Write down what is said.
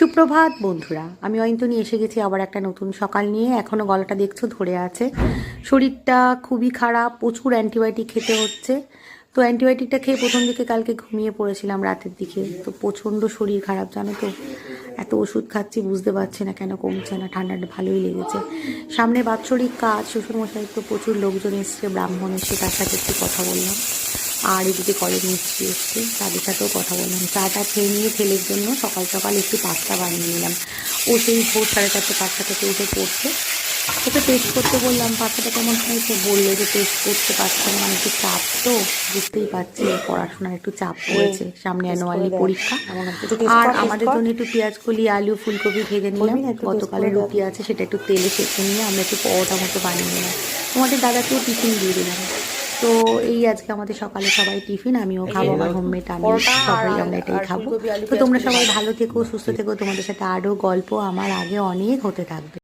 সুপ্রভাত বন্ধুরা, আমি অয়ন্তনী এসে গেছি আবার একটা নতুন সকাল নিয়ে। এখনও গলাটা দেখছো ধরে আছে, শরীরটা খুবই খারাপ, প্রচুর অ্যান্টিবায়োটিক খেতে হচ্ছে। তো অ্যান্টিবায়োটিকটা খেয়ে প্রথম দিকে কালকে ঘুমিয়ে পড়েছিলাম রাতের দিকে। তো প্রচণ্ড শরীর খারাপ জানো তো, এত ওষুধ খাচ্ছি বুঝতে পারছি না কেন কমছে না। ঠান্ডাটা ভালোই লেগেছে। সামনে বাৎসরিক কাজ, শ্বশুরমশাই তো প্রচুর লোকজন এসছে, ব্রাহ্মণ এসে, তার সাথে একটু কথা বললাম। আর এদিকে কলেজ মিস্ত্রি এসছে, তাদের সাথেও কথা বললাম। চাটা খেয়ে নিয়ে ছেলের জন্য সকাল সকাল একটু পাস্তা বানিয়ে নিলাম। ও সেই ভোর 4:30 5টা থেকে উঠে পড়ছে। ওকে টেস্ট করতে বললাম পাস্তাটা কেমন হয়েছে, বললো যে টেস্ট করতে পারছে না, একটু চাপ তো বুঝতেই পারছি, পড়াশোনার একটু চাপ পড়েছে, সামনে অ্যানুয়ালি পরীক্ষা। আর আমাদের জন্য একটু পেঁয়াজ কলি, আলু, ফুলকপি ভেজে নিলাম। গতকালের রুটি আছে, সেটা একটু তেলে সেঁকে নিয়ে আমরা একটু পরোটা মতো বানিয়ে নিলাম। তোমাদের দাদাকেও টিফিন দিয়ে দিলাম। তো এই আজকে আমাদের সকালে সবাই টিফিন, আমিও খাবো, আমার হোমমেড, আমি সবাই আমরা এটাই খাবো। তো তোমরা সবাই ভালো থেকো, সুস্থ থেকো, তোমাদের সাথে আরও গল্প আমার আগে অনেক হতে থাকবে।